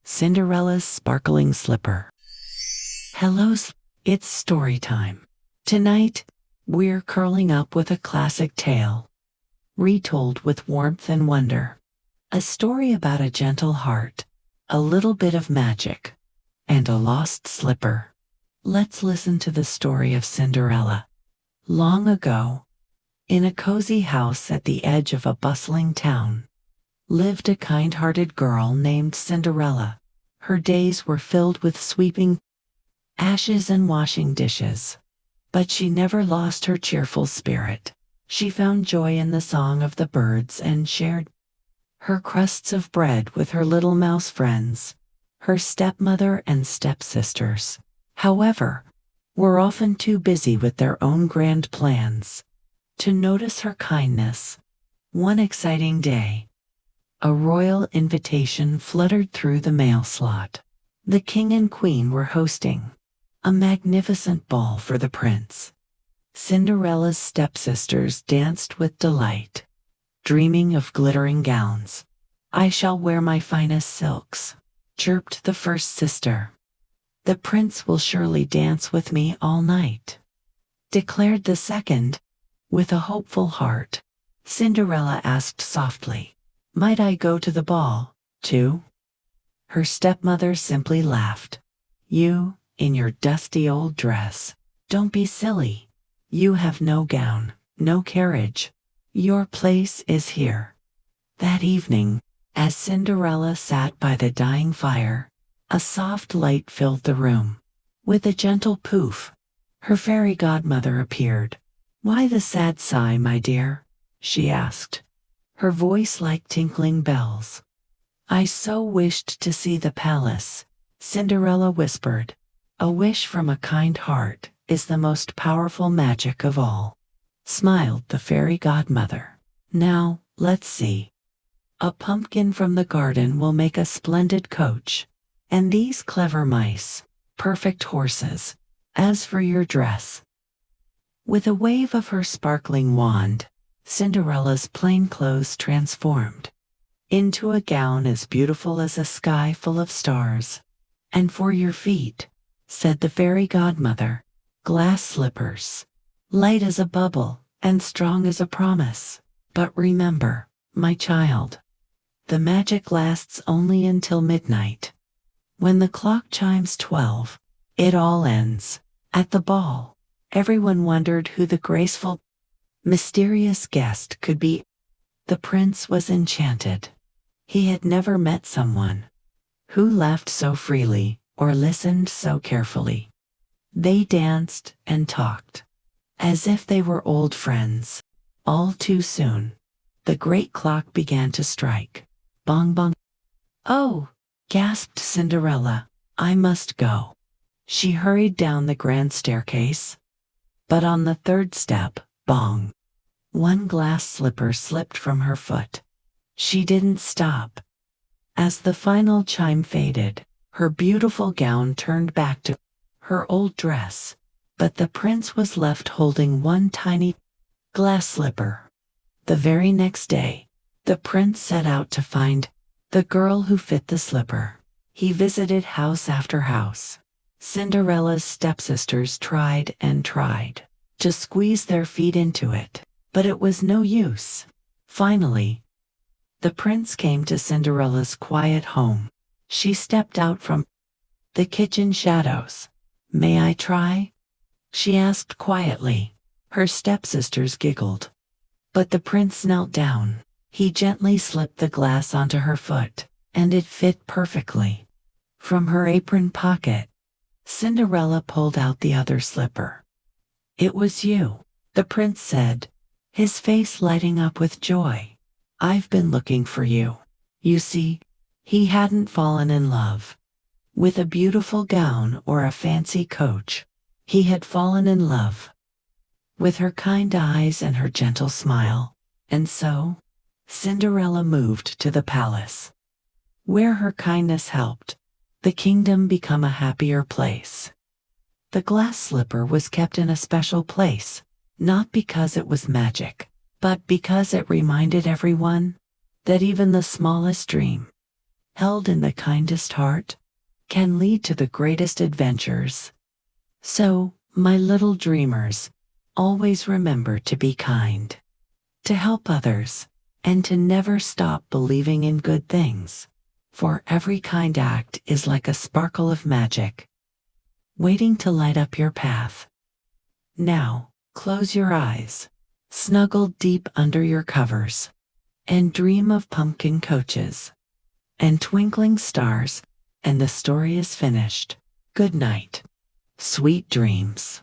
Cinderella's Sparkling Slipper. Hello, it's story time. Tonight, we're curling up with a classic tale, retold with warmth and wonder. A story about a gentle heart, a little bit of magic, and a lost slipper. Let's listen to the story of Cinderella. Long ago, in a cozy house at the edge of a bustling town, lived a kind-hearted girl named Cinderella. Her days were filled with sweeping ashes and washing dishes. But she never lost her cheerful spirit. She found joy in the song of the birds and shared her crusts of bread with her little mouse friends, her stepmother and stepsisters. However, were often too busy with their own grand plans to notice her kindness. One exciting day, a royal invitation fluttered through the mail slot. The king and queen were hosting a magnificent ball for the prince. Cinderella's stepsisters danced with delight, dreaming of glittering gowns. "I shall wear my finest silks," chirped the first sister. "The prince will surely dance with me all night," declared the second. With a hopeful heart, Cinderella asked softly, "Might I go to the ball, too?" Her stepmother simply laughed. "You, in your dusty old dress. Don't be silly. You have no gown, no carriage. Your place is here." That evening, as Cinderella sat by the dying fire, a soft light filled the room. With a gentle poof, her fairy godmother appeared. "Why the sad sigh, my dear?" she asked, her voice like tinkling bells. "I so wished to see the palace," Cinderella whispered. "A wish from a kind heart is the most powerful magic of all," smiled the fairy godmother. "Now, let's see. A pumpkin from the garden will make a splendid coach, and these clever mice, perfect horses. As for your dress—" With a wave of her sparkling wand, Cinderella's plain clothes transformed into a gown as beautiful as a sky full of stars. "And for your feet," said the fairy godmother, "glass slippers, light as a bubble and strong as a promise. But remember, my child, the magic lasts only until midnight. When the clock chimes 12, it all ends." At the ball, everyone wondered who the graceful, mysterious guest could be. The prince was enchanted. He had never met someone who laughed so freely or listened so carefully. They danced and talked as if they were old friends. All too soon, the great clock began to strike. Bong bong. "Oh," gasped Cinderella, "I must go." She hurried down the grand staircase. But on the third step, bong, one glass slipper slipped from her foot. She didn't stop. As the final chime faded, her beautiful gown turned back to her old dress, but the prince was left holding one tiny glass slipper. The very next day, the prince set out to find the girl who fit the slipper. He visited house after house. Cinderella's stepsisters tried and tried to squeeze their feet into it, but it was no use. Finally, the prince came to Cinderella's quiet home. She stepped out from the kitchen shadows. "May I try?" she asked quietly. Her stepsisters giggled. But the prince knelt down. He gently slipped the glass onto her foot, and it fit perfectly. From her apron pocket, Cinderella pulled out the other slipper. "It was you," the prince said, his face lighting up with joy. "I've been looking for you." You see, he hadn't fallen in love with a beautiful gown or a fancy coach. He had fallen in love with her kind eyes and her gentle smile. And so, Cinderella moved to the palace, where her kindness helped the kingdom become a happier place. The glass slipper was kept in a special place, not because it was magic, but because it reminded everyone that even the smallest dream held in the kindest heart, can lead to the greatest adventures. So, my little dreamers, always remember to be kind, to help others, and to never stop believing in good things. For every kind act is like a sparkle of magic, waiting to light up your path. Now, close your eyes, snuggle deep under your covers, and dream of pumpkin coaches and twinkling stars, and the story is finished. Good night. Sweet dreams.